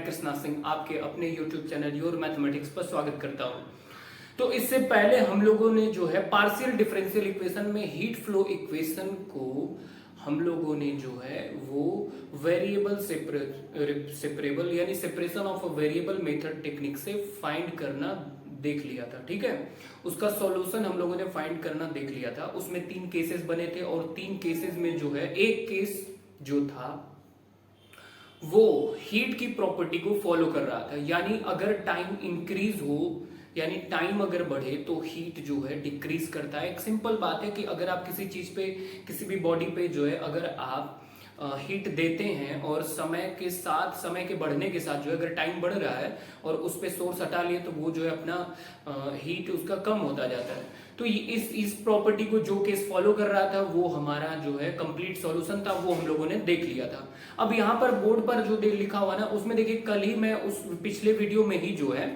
कृष्णा सिंह आपके अपने YouTube channel your mathematics पर स्वागत करता हूं। तो इससे पहले हम लोगों ने जो है पार्शियल डिफरेंशियल इक्वेशन में हीट फ्लो इक्वेशन को हम लोगों ने जो है वो वेरिएबल सेपरेबल यानी separation of a variable method technique से फाइंड करना देख लिया था। ठीक है, उसका सॉल्यूशन हम लोगों ने फाइंड करना देख लिया था। उसमें 3 केसेस बने थे और 3 केसेस में जो है एक केस जो था वो हीट की प्रॉपर्टी को फॉलो कर रहा था, यानी अगर टाइम इंक्रीज हो यानी टाइम अगर बढ़े तो हीट जो है डिक्रीज करता है। एक सिंपल बात है कि अगर आप किसी चीज पे किसी भी बॉडी पे जो है अगर आप हीट देते हैं और समय के बढ़ने के साथ जो है अगर टाइम बढ़ रहा है और उस पे सोर्स हटा लिए तो वो जो है अपना हीट उसका कम होता जाता है। तो इस प्रॉपर्टी को जो केस फॉलो कर रहा था वो हमारा जो है कंप्लीट सॉल्यूशन था, वो हम लोगों ने देख लिया था। अब यहाँ पर बोर्ड पर जो लिखा हुआ ना उसमें देखिए कल ही मैं उस पिछले वीडियो में ही जो है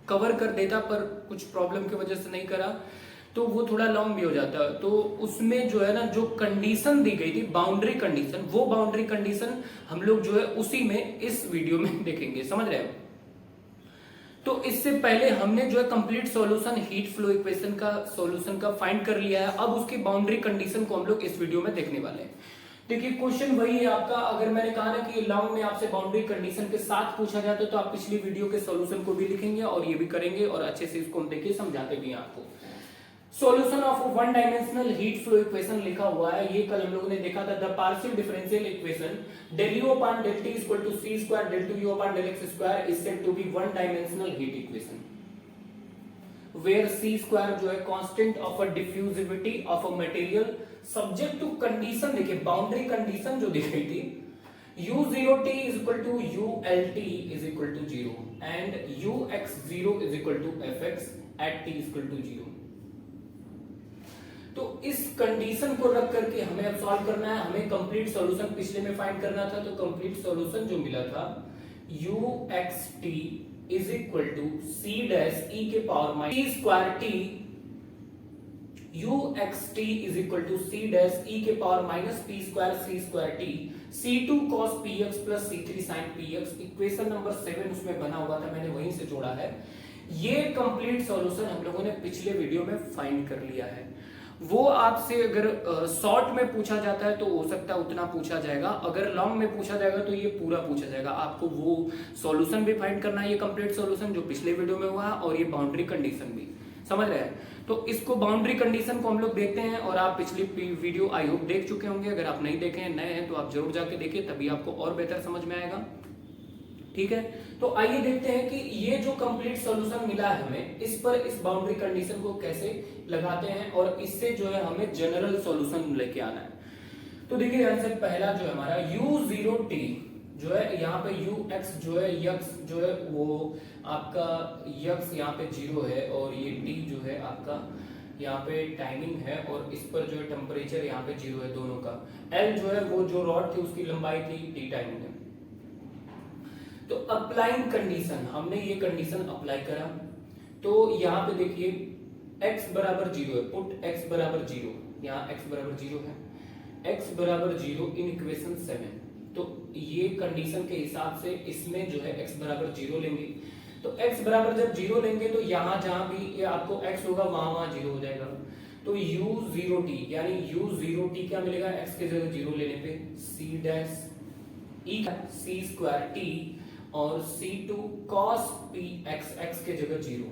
कवर कर देता, पर कुछ प्रॉब्लम की वजह से नहीं करा तो वो थोड़ा लॉन्ग भी हो जाता। तो उसमें जो है ना जो कंडीशन दी गई थी बाउंड्री कंडीशन, वो बाउंड्री कंडीशन हम लोग जो है उसी में इस वीडियो में देखेंगे, समझ रहे हो। तो इससे पहले हमने जो है complete solution heat flow equation का सॉल्यूशन का फाइंड कर लिया है। अब उसकी बाउंड्री कंडीशन को हम लोग इस वीडियो में देखने वाले हैं। देखिए क्वेश्चन वही है आपका, अगर मैंने कहा ना कि लॉन्ग में आपसे बाउंड्री कंडीशन के साथ पूछा जाता है तो आप पिछली वीडियो के सॉल्यूशन को भी लिखेंगे और ये भी करेंगे और अच्छे से इसको हम देखिए समझाते भी हैं आपको। Solution of one dimensional heat flow equation लिखा हुआ है, ये कल हम लोगों ने देखा था। The partial differential equation del u upon del t equal to c square del 2u upon del x square is said to be one dimensional heat equation where c square जो है constant of a diffusivity of a material subject to condition। देखिए boundary condition जो दी गई थी u0t is equal to ult is equal to 0 and ux0 is equal to fx at t is equal to 0। तो इस condition को रख करके हमें अब सॉल्व करना है। हमें कंप्लीट सॉल्यूशन पिछले में फाइंड करना था, तो कंप्लीट सॉल्यूशन जो मिला था uxt is equal to c dash e के power minus c square t, uxt is equal to c dash e के power minus p square c square t c2 cos px plus c3 sin px। Equation number 7 उसमें बना हुआ था, मैंने वहीं से जोड़ा है। ये कंप्लीट सॉल्यूशन हम लोगों ने पिछले वीडियो में फाइंड कर लिया है। वो आपसे अगर शॉर्ट में पूछा जाता है तो हो सकता है उतना पूछा जाएगा, अगर लॉन्ग में पूछा जाएगा तो ये पूरा पूछा जाएगा। आपको वो सॉल्यूशन भी फाइंड करना है, ये कंप्लीट सॉल्यूशन जो पिछले वीडियो में हुआ है, और ये बाउंड्री कंडीशन भी, समझ रहे हैं। तो इसको बाउंड्री कंडीशन को हम लोग देखते हैं और आप पिछली वीडियो आई होप देख चुके होंगे। अगर आप नहीं देखे हैं, नए हैं, तो आप जरूर जाके देखिए, तभी आपको और बेहतर समझ में आएगा। ठीक है, तो आइए देखते हैं कि ये जो कंप्लीट सॉल्यूशन मिला है हमें, इस पर इस बाउंड्री कंडीशन को कैसे लगाते हैं और इससे जो है हमें जनरल सॉल्यूशन लेके आना है। तो देखिए ध्यान से, पहला जो है हमारा u0t जो है यहाँ पे ux जो है यक्स जो है वो आपका यक्स यहाँ पे 0 है और ये t जो है आपका यहाँ पे टाइमिंग है और इस पर जो है टेम्परेचर यहाँ पे 0 है दोनों का। l जो है वो जो रॉड थी उसकी लंबाई थी, t टाइमिंग है। तो अप्लाइंग कंडीशन, हमने ये कंडीशन अप्लाई करा तो यहाँ पे देखिए x बराबर 0 है, पुट x बराबर 0, यहाँ x बराबर 0 है, x बराबर 0 इन इक्वेशन 7। तो ये कंडीशन के हिसाब से इसमें जो है x बराबर 0 लेंगे। तो x बराबर जब 0 लेंगे तो यहाँ जहां भी ये आपको x होगा वहां 0 हो जाएगा। तो u0t यानी u0t क्या मिलेगा, x के जगह 0 लेने पे c dash e c square t और c2 cos px x के जगह 0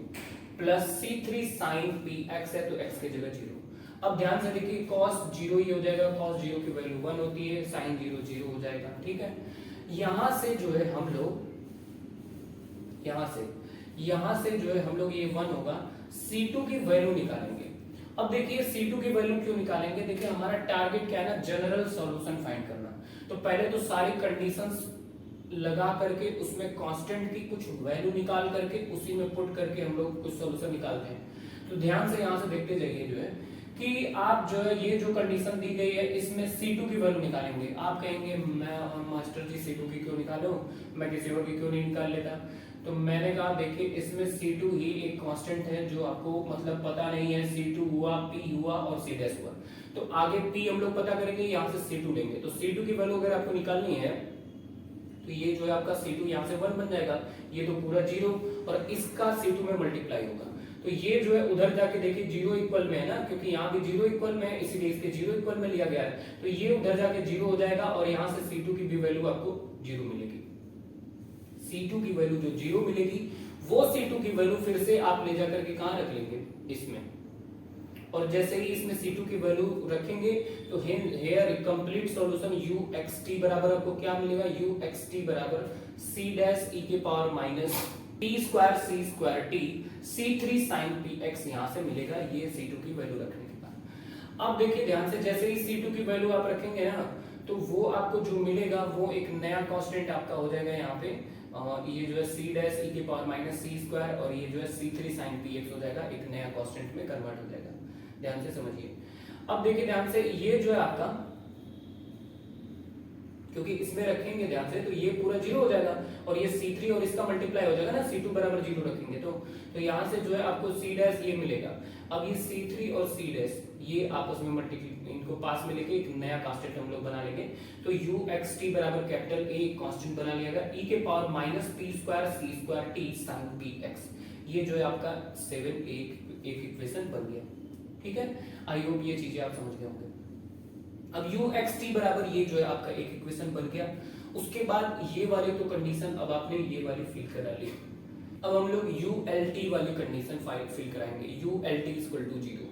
प्लस c3 sin px है तो x के जगह 0। अब ध्यान से देखिए cos 0 ही हो जाएगा, cos 0 की वैल्यू 1 होती है, sin 0 0 हो जाएगा। ठीक है, यहां से जो है हम लोग यहां से जो है हम लोग ये 1 होगा, c2 की वैल्यू निकालेंगे। अब देखिए c2 की वैल्यू क्यों निकालेंगे, देखिए हमारा टारगेट क्या है ना, जनरल सॉल्यूशन फाइंड करना। तो पहले तो सारी कंडीशंस लगा करके उसमें कांस्टेंट की कुछ वैल्यू निकाल करके उसी में पुट करके हम लोग कुछ सॉल्यूशन निकालते हैं। तो ध्यान से यहाँ से देखते जाइए जो है कि आप जो है ये जो कंडीशन दी गई है इसमें c2 की वैल्यू निकालेंगे। आप कहेंगे मैं मास्टर जी c2 की क्यों निकालूं, मैं किसी और की क्यों नहीं निकाल लेता। तो मैंने कहा देखिए इसमें c2 ही एक कांस्टेंट है जो आपको मतलब पता नहीं है, c2 हुआ, p हुआ और c डैश हुआ। तो आगे p हम लोग पता करेंगे, यहाँ से c2 लेंगे। तो c2 की वैल्यू अगर आपको निकालनी है तो ये जो है आपका C2 यहाँ से 1 बन जाएगा, ये तो पूरा 0 और इसका C2 में मल्टीप्लाई होगा। तो ये जो है उधर जाके देखिए 0 इक्वल में है ना, क्योंकि यहाँ भी 0 इक्वल में है इसीलिए इसके 0 इक्वल में लिया गया है। तो ये उधर जाके 0 हो जाएगा और यहाँ से C2 की भी वैल्यू आपको 0 मिलेगी। C2 की वैल्यू जो 0 मिलेगी वो C2 की वैल्यू फिर से आप ले जाकर के कहाँ रख लेंगे, इसमें। और जैसे ही इसमें C2 की वैल्यू रखेंगे तो हेयर कंप्लीट सॉल्यूशन uxt बराबर आपको क्या मिलेगा, uxt बराबर c डैश e के power minus p square c square t c3 sin px यहाँ से मिलेगा, ये C2 की वैल्यू रखने के बाद। अब देखिए ध्यान से, जैसे ही C2 की वैल्यू आप रखेंगे ना तो वो आपको जो मिलेगा वो एक नया कांस्टेंट आपका हो जाएगा यहाँ पे, ये जो है c डैश e के पावर माइनस c स्क्वायर और ये जो है c3 sin px हो जाएगा, एक नया कांस्टेंट में कन्वर्ट हो जाएगा। ध्यान से समझिए। अब देखिए ध्यान से, ये जो है आपका, क्योंकि इसमें रखेंगे ध्यान से तो ये पूरा 0 हो जाएगा और ये C3 और इसका मल्टीप्लाई हो जाएगा ना, C2 बराबर 0 रखेंगे तो यहाँ से जो है आपको c डैश ये मिलेगा। अब ये C3 और c डैश ये आपस में मल्टीप्लाई, इनको पास में लेके एक नया कांस्टेंट हम लोग बना लेंगे। तो uxt बराबर कैपिटल A कांस्टेंट बना लिया गया, e के power minus p square c square t sin px, ये जो है आपका 7 एक इक्वेशन बन गया। ठीक है, आई होप ये चीजें आप समझ गए होंगे। अब uxt बराबर ये जो है आपका एक इक्वेशन बन गया। उसके बाद ये वाली तो कंडीशन अब आपने ये वाली फिल करा ली। अब हम लोग ult वाली कंडीशन फिल कराएंगे, ult इक्वल टू 0।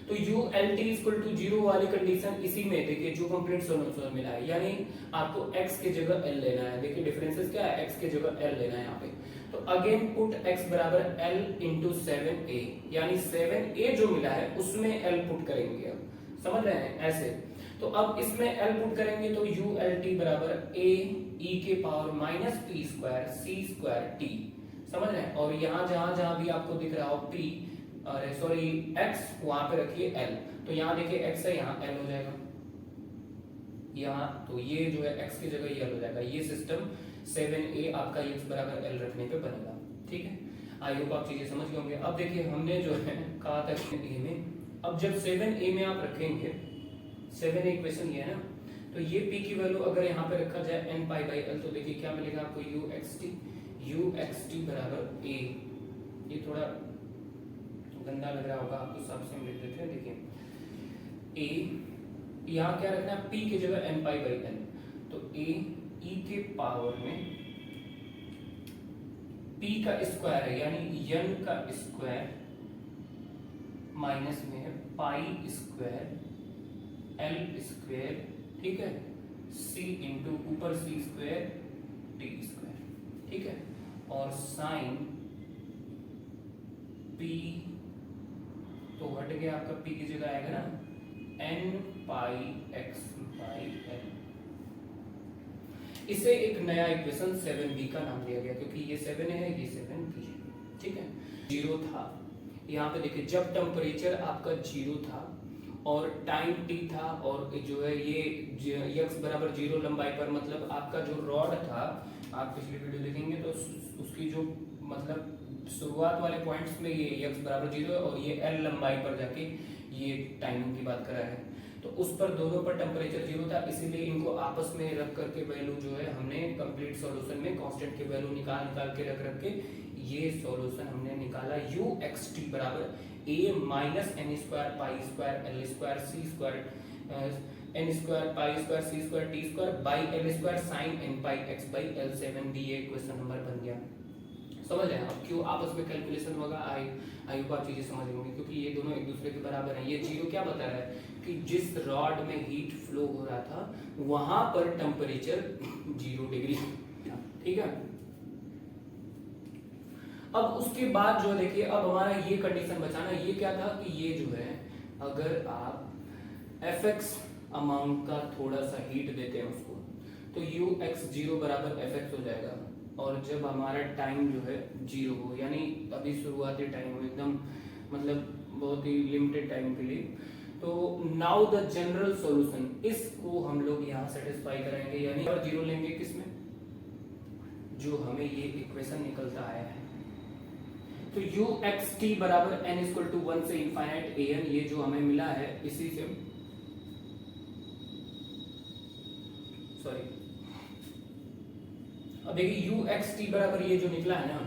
तो ult इक्वल टू 0 वाली कंडीशन इसी में देखिए जो कंप्लीट सॉल्यूशन मिला है, यानी आपको x के जगह l लेना है। देखिए डिफरेंसेस क्या है, x के जगह l लेना है यहाँ पे। तो अगेन पुट x बराबर l इंटू 7a, यानी 7a जो मिला है उसमें l पुट करेंगे। अब समझ रहे हैं ऐसे, तो अब इसमें l पुट करेंगे तो ult बराबर a e के power minus p square c square t, समझ रहे हैं। और यहाँ जहां भी आपको दिख रहा हो p, अरे सॉरी x, वहां पे रखिए l। तो यहाँ देखिए x है, यहाँ l हो जाएगा यहाँ, तो ये जो है x की जगह ये l हो जाएगा। ये सिस्टम 7a आपका x बराबर l रखने पे बनेगा। ठीक है, आई होप आप चीजें समझ गए होंगे। अब देखिए हमने जो है कहा था a में, अब जब 7a में आप रखेंगे, 7a इक्वेशन ये है ना, तो ये p की वैल्यू अगर यहाँ पे रखा जाए n पाई बाई l, तो देखिए क्या मिलेगा आपको, uxt बराबर a, ये थोड़ा गंदा लग रहा होगा आपको, सब से लिख देते हैं। देखिए a, यहाँ क्या रखना है, p की जगह n पाई बाई l, तो a e के पावर में p का स्क्वायर है यानी n का स्क्वायर माइनस में है पाई स्क्वायर l स्क्वायर, ठीक है, c इंटू ऊपर c स्क्वायर t स्क्वायर, ठीक है, और साइन p तो हट गया आपका, p की जगह आएगा ना n pi x by l। इसे एक नया इक्वेशन 7b का नाम दिया गया क्योंकि ये 7 है, ये 7b है। ठीक है, 0 था यहाँ पे देखिए, जब टेम्परेचर आपका 0 था और टाइम t था और जो है ये x बराबर 0 लंबाई पर, मतलब आपका जो रॉड था, आप पिछली वीडियो देखेंगे तो उसकी जो मतलब शुरुआत वाले पॉइंट्स में ये x बराबर 0 है और ये l लंबाई पर जाके ये टाइमिंग की बात करा है, तो उस पर दोनों पर टेम्परेचर 0 था, इसीलिए इनको आपस में रख करके वैल्यू जो है हमने कंप्लीट सॉल्यूशन में कांस्टेंट की वैल्यू निकाल के रख के ये सॉल्यूशन हमने निकाला uxt बराबर a minus n square pi square l square c square n square pi square c square t square by l square sine n pi x by l 7b, ये question number बन गया। समझ रहे हैं। अब क्यों आपस में कैलकुलेशन होगा, आई होप आप चीजें समझ होंगी, क्योंकि ये दोनों एक दूसरे के बराबर हैं। ये 0 क्या बता रहा है कि जिस रॉड में हीट फ्लो हो रहा था वहां पर टेम्परेचर 0 डिग्री, ठीक है। अब उसके बाद जो देखिए, अब हमारा ये कंडीशन बचाना, ये क्या था कि ये जो है अगर आप fx अमाउंट का थोड़ा सा हीट देते हैं उसको, तो ux0 बराबर fx हो जाएगा। और जब हमारा टाइम जो है 0 हो, यानी अभी शुरुआती टाइम हो एकदम, मतलब बहुत ही लिमिटेड टाइम के लिए, तो नाउ द जनरल सॉल्यूशन, इसको हम लोग यहाँ सेटिस्फाई करेंगे, यानी और 0 लेंगे किसमें, जो हमें ये इक्वेशन निकलता आया है। तो uxt बराबर n इक्वल टू 1 से इनफाइनाइट an, ये जो हमें मिला है इसी से, सॉरी अब देखिए यू एक्स टी बराबर ये जो निकला है ना,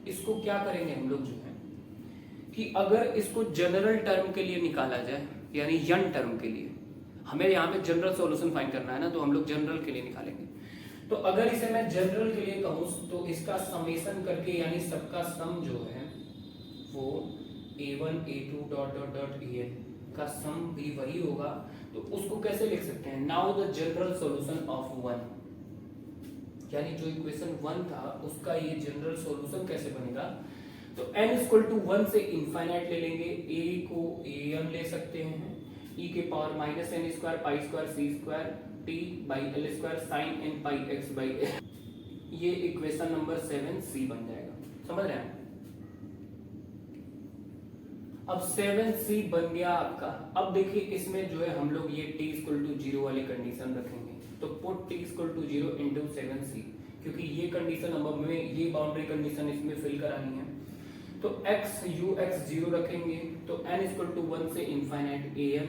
इसको क्या करेंगे हम लोग जो है कि अगर इसको जनरल टर्म के लिए निकाला जाए, यानी यन टर्म के लिए, हमें यहाँ पे जनरल सॉल्यूशन फाइंड करना है ना, तो हम लोग जनरल के लिए निकालेंगे। तो अगर इसे मैं जनरल के लिए कहूँ तो इसका समेशन करके, यानी सबका सम जो है वो a1 a2 dot dot dot an का सम भी वही होगा। तो उसको कैसे लिख सकते हैं, now the general solution of one, यानी जो इक्वेशन 1 था उसका ये जनरल सॉल्यूशन कैसे बनेगा। तो n इक्वल टू 1 से इनफाइनाइट ले लेंगे, a को an ले सकते हैं, e के power minus n square pi square c square t by L square sine n pi x by l, ये इक्वेशन नंबर 7c बन जाएगा। समझ रहे हैं? अब 7c बन गया आपका। अब देखिए इसमें जो है हम लोग ये t इक्वल टू 0 वाली कंडीशन रखेंगे, तो put t equal to 0 into 7c, क्योंकि ये कंडीशन अब हमें ये बाउंड्री कंडीशन इसमें फिल करानी है। तो x u x 0 रखेंगे, तो n इक्वल टू 1 से इनफाइनाइट an।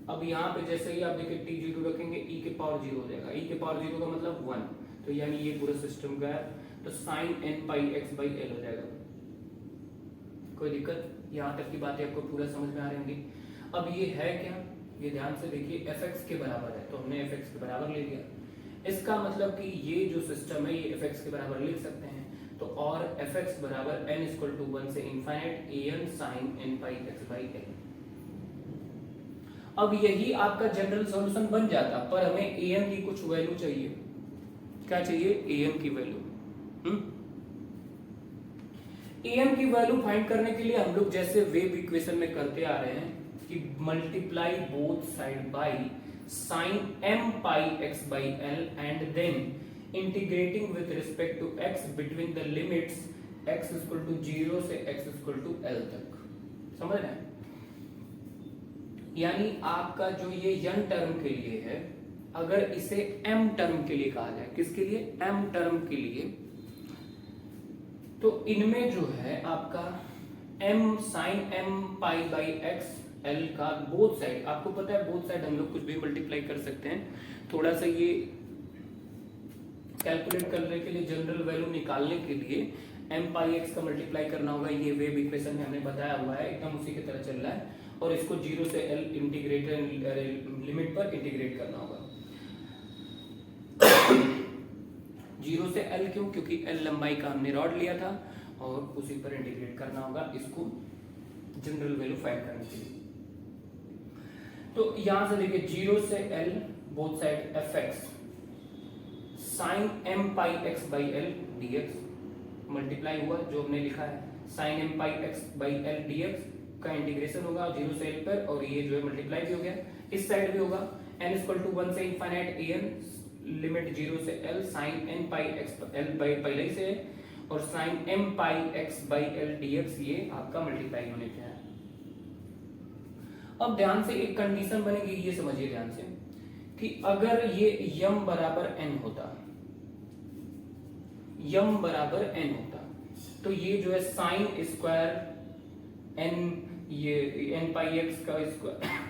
अब यहाँ पे जैसे ही आप देखिए t 0 रखेंगे, e के पावर 0 हो जाएगा, e के पावर 0 का मतलब 1, तो यानी ये पूरा सिस्टम का है, तो sine n pi x by l हो जाएगा। कोई दिक्कत? यहाँ तक की बातें आपको पूरा समझ में आ रही होंगी। अब ये है क्या, ये ध्यान से देखिए, fx के बराबर है, तो हमने fx के बराबर ले लिया। इसका मतलब कि ये जो सिस्टम है ये fx के बराबर लिख सकते हैं। तो और fx बराबर n इक्वल टू 1 से infinite an sine n pi x by l। अब यही आपका जनरल सॉल्यूशन बन जाता, पर हमें an की कुछ वैल्यू चाहिए। क्या चाहिए? an की वैल्यू। an की वैल्यू फाइंड करने के लिए हम लोग जैसे वेव इक्वेशन में करते आ रहे हैं कि multiply both side by sine m pi x by l and then integrating with respect to x between the limits x equal to 0 से x इक्वल टू l तक। समझ रहे हैं? यानी आपका जो ये n टर्म के लिए है, अगर इसे m टर्म के लिए कहा जाए, किसके लिए? m टर्म के लिए, तो इनमें जो है आपका m sine m pi by x l का बोथ साइड, आपको पता है बोथ साइड हम लोग कुछ भी मल्टीप्लाई कर सकते हैं। थोड़ा सा ये कैलकुलेट करने के लिए, जनरल वैल्यू निकालने के लिए m पाई x का मल्टीप्लाई करना होगा। ये वेव इक्वेशन में हमने बताया हुआ है, एकदम उसी की तरह चल रहा है, और इसको 0 से l इंटीग्रेटेड लिमिट पर इंटीग्रेट करना होगा। 0 से l क्यों? क्योंकि l लंबाई का हमने रॉड लिया था और उसी पर इंटीग्रेट करना होगा इसको जनरल वैल्यू फाइंड करने के लिए। तो यहां से देखिए 0 से l both side fx sine m pi x by l dx multiply हुआ, जो हमने लिखा है sine m pi x by l dx का इंटीग्रेशन होगा 0 से l पर, और ये जो है मल्टीप्लाई भी हो गया, इस साइड भी होगा n इक्वल टू 1 से इनफाइनाइट an लिमिट 0 से l sine n pi x l by पहले ही से, और sine m pi x by l dx ये आपका मल्टीप्लाई होने पे है। अब ध्यान से एक कंडीशन बनेगी, ये समझिए ध्यान से, कि अगर ये m बराबर n होता, m बराबर n होता, तो ये जो है साइन स्क्वायर n, ये n पाई x का स्क्वायर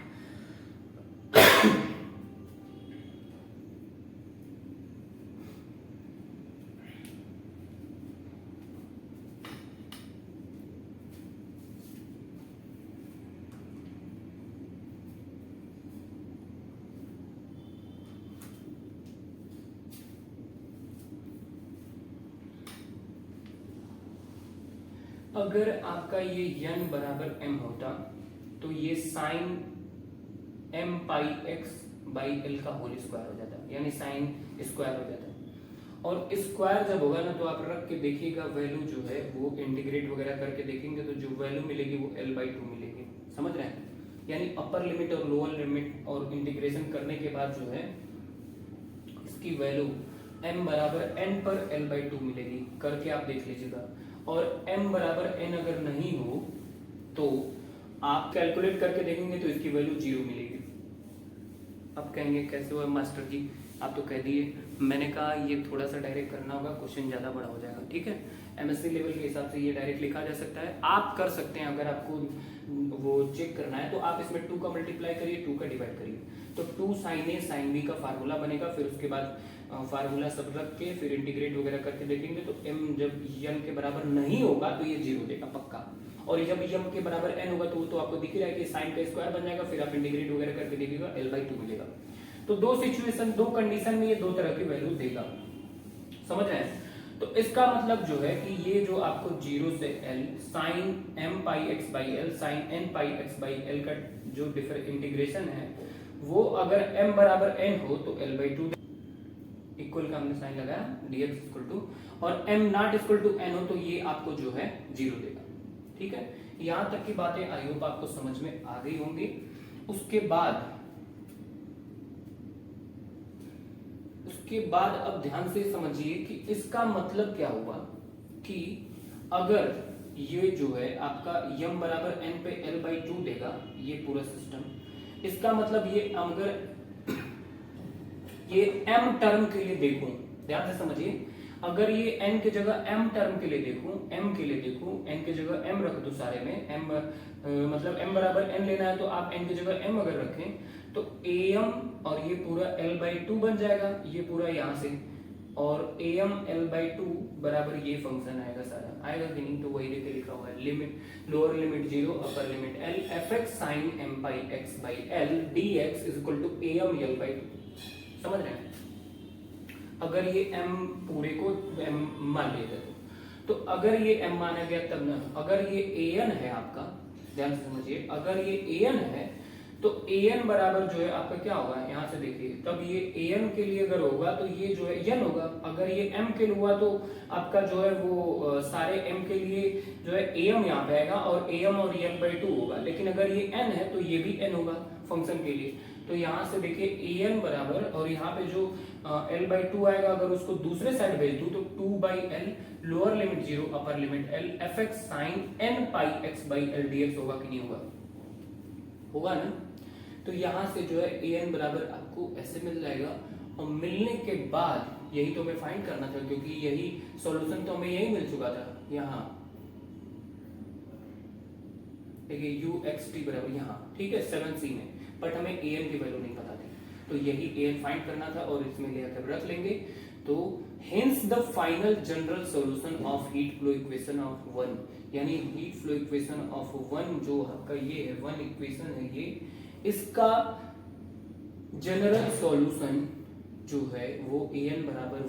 अगर आपका ये n बराबर m होता, तो ये sine m pi x by l का होल स्क्वायर हो जाता, यानी साइन स्क्वायर हो जाता। और स्क्वायर जब होगा ना, तो आप रख के देखिएगा वैल्यू जो है वो इंटीग्रेट वगैरह करके देखेंगे, तो जो वैल्यू मिलेगी वो l बाई 2 मिलेगी। समझ रहे हैं? यानी अपर लिमिट और लोअर लिमिट और इंटीग्रेशन करने के बाद जो है इसकी वैल्यू m बराबर n पर l बाई 2 मिलेगी। करके आप देख लीजिएगा। और m बराबर n अगर नहीं हो तो आप कैलकुलेट करके देखेंगे तो इसकी वैल्यू 0 मिलेगी। अब कहेंगे कैसे हुआ मास्टर जी, आप तो कह दिए, मैंने कहा ये थोड़ा सा डायरेक्ट करना होगा, क्वेश्चन ज़्यादा बड़ा हो जाएगा, ठीक है। एमएससी लेवल के हिसाब से ये डायरेक्ट लिखा जा सकता है, आप कर सकते हैं। अगर आपको वो चेक करना है तो आप इसमें 2 का मल्टीप्लाई करिए, 2 का डिवाइड करिए, तो 2 sin a sin b का फार्मूला बनेगा। फिर उसके बाद फार्मूला सब रख के फिर इंटीग्रेट वगैरह करके देखेंगे तो m जब n के बराबर नहीं होगा तो ये 0 देगा पक्का, और जब m के बराबर n होगा तो आपको दिख रहा है कि साइन का स्क्वायर बन जाएगा। फिर आप इंटीग्रेट वगैरह करके देखिएगा L/2 मिलेगा। तो 2 सिचुएशन, 2 कंडीशन में ये 2 तरह की वैल्यू देगा, समझ रहे हैं। तो इसका मतलब जो है कि ये जो आपको 0 से L sin m pi x by L sin n pi x by L का जो इंटीग्रेशन है वो अगर m बराबर n हो तो L/2 इक्वल का हमने साइन लगाया dx इक्वल टू, और m not equal to n हो तो ये आपको जो है 0 देगा, ठीक है। यहां तक की बातें आई होप आपको समझ में आ गई होंगी। उसके बाद अब ध्यान से समझिए कि इसका मतलब क्या हुआ कि अगर ये जो है आपका m बराबर n पे L/2 देगा ये पूरा सिस्टम, इसका मतलब ये अगर ये m टर्म के लिए देखूं, ध्यान से समझिए, अगर ये n की जगह m टर्म के लिए देखूं, m के लिए देखूं, n की जगह m रख दो सारे में, m मतलब m बराबर n लेना है तो आप n की जगह m अगर रखें तो am और ये पूरा L/2 बन जाएगा, ये पूरा यहाँ से, और am L/2 बराबर ये फंक्शन आएगा, सारा आएगा कि नहीं, तो वही देखे लिखा हुआ है limit lower limit 0 upper limit L fx sin m pi x by L dx is equal to am L/2, समझ रहे हैं। अगर ये m पूरे को m मान लेते तो अगर ये m माना गया तब ना, अगर ये an है आपका, ध्यान से समझिए, अगर ये an है तो an बराबर जो है आपका क्या होगा, यहाँ से देखिए, तब ये an के लिए अगर होगा तो ये जो है n होगा। अगर ये m के लिए हुआ तो आपका जो है वो सारे m के लिए जो है am यहाँ पे आएगा और am और L/2 होगा। लेकिन अगर ये n है तो ये भी n होगा फंक्शन के लिए। तो यहाँ से देखिए an बराबर, और यहाँ पे जो L/2 आएगा अगर उसको दूसरे साइड भेज दूं तो 2/L lower limit 0 upper limit L fx sin n pi x by L dx होगा कि नहीं होगा, होगा ना। तो यहाँ से जो है an बराबर आपको ऐसे मिल जाएगा, और मिलने के बाद यही तो हमें फाइंड करना था, क्योंकि यही सॉल्यूशन तो हमें यही मिल चुका था। यहाँ देखिए uxt बराबर यहाँ, ठीक है, 7c में, बट हमें an की वैल्यू नहीं पता थी, तो यही an फाइंड करना था और इसमें लेकर रख लेंगे। तो hence the final general solution of heat flow equation of 1, यानी हीट फ्लो इक्वेशन ऑफ 1 जो आपका ये है 1 इक्वेशन है, ये इसका जनरल सॉल्यूशन जो है वो an बराबर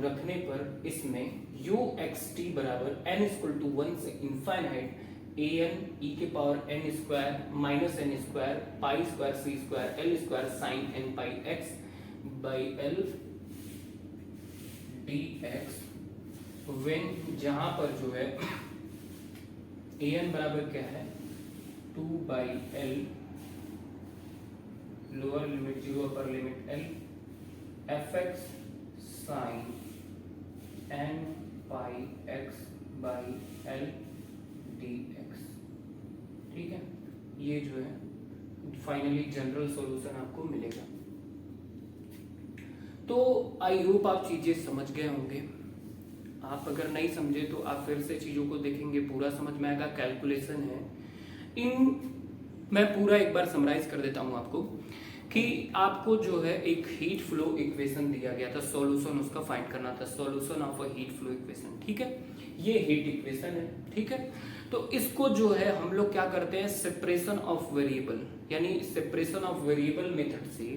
रखने पर इसमें uxt बराबर n इक्वल टू 1 से इनफाइनाइट an e के power n square minus n square pi square c square l square sine n pi x by l dx, when जहां पर जो है an बराबर क्या है 2/L lower limit 0 upper limit L fx sin n pi x by L dx, ठीक है। ये जो है फाइनली जनरल सॉल्यूशन आपको मिलेगा। तो आई होप आप चीजें समझ गए होंगे। आप अगर नहीं समझे तो आप फिर से चीजों को देखेंगे, पूरा समझ में आएगा। कैलकुलेशन है मैं पूरा एक बार समराइज कर देता हूं आपको कि आपको जो है एक हीट फ्लो इक्वेशन दिया गया था, सॉल्यूशन उसका फाइंड करना था, solution of a heat flow equation, ठीक है। ये हीट इक्वेशन है, ठीक है। तो इसको जो है हम लोग क्या करते हैं, सेपरेशन ऑफ वेरिएबल, यानी सेपरेशन ऑफ वेरिएबल मेथड से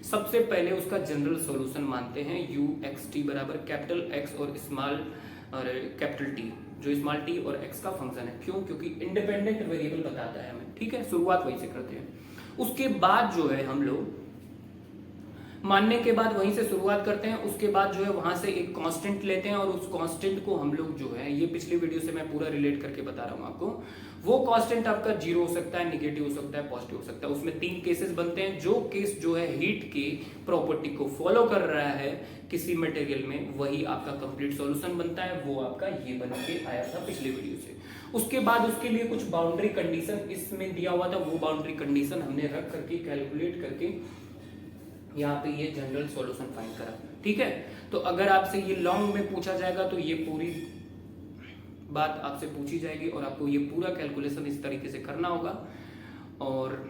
सबसे पहले उसका जनरल सॉल्यूशन मानते हैं uxt बराबर कैपिटल x और स्मॉल और कैपिटल t, जो स्मॉल t और x का फंक्शन है। क्यों? क्योंकि इंडिपेंडेंट वेरिएबल बताता है हमें, ठीक है। शुरुआत वहीं से करते हैं। उसके बाद जो है हम लोग मानने के बाद वहीं से शुरुआत करते हैं। उसके बाद जो है वहां से एक कांस्टेंट लेते हैं और उस कांस्टेंट को हम लोग जो है, ये पिछली वीडियो से मैं पूरा रिलेट करके बता रहा हूं आपको, वो कांस्टेंट आपका 0 हो सकता है, निगेटिव हो सकता है, पॉजिटिव हो सकता है। उसमें 3 केसेस बनते हैं। जो केस जो है हीट की प्रॉपर्टी को फॉलो कर रहा है किसी मटेरियल में, वही आपका कंप्लीट सॉल्यूशन बनता है। वो आपका ये बन के आया था पिछले वीडियो से। उसके बाद उसके लिए कुछ बाउंड्री कंडीशन इसमें दिया हुआ था, वो बाउंड्री कंडीशन हमने रख करके कैलकुलेट करके यहाँ पे ये जनरल सॉल्यूशन फाइंड करा, ठीक है। तो अगर आपसे ये लॉन्ग में पूछा जाएगा तो ये पूरी बात आपसे पूछी जाएगी और आपको ये पूरा कैलकुलेशन इस तरीके से करना होगा। और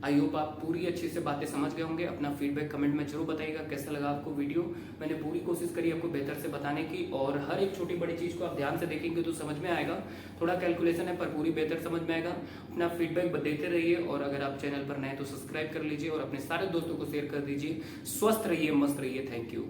आई होप आप पूरी अच्छे से बातें समझ गए होंगे। अपना फीडबैक कमेंट में जरूर बताइएगा कैसा लगा आपको वीडियो। मैंने पूरी कोशिश करी आपको बेहतर से बताने की, और हर एक छोटी बड़ी चीज़ को आप ध्यान से देखेंगे तो समझ में आएगा। थोड़ा कैलकुलेशन है पर पूरी बेहतर समझ में आएगा। अपना फीडबैक देते रहिए, और अगर आप चैनल पर नए तो सब्सक्राइब कर लीजिए और अपने सारे दोस्तों को शेयर कर दीजिए। स्वस्थ रहिए, मस्त रहिए। Thank you.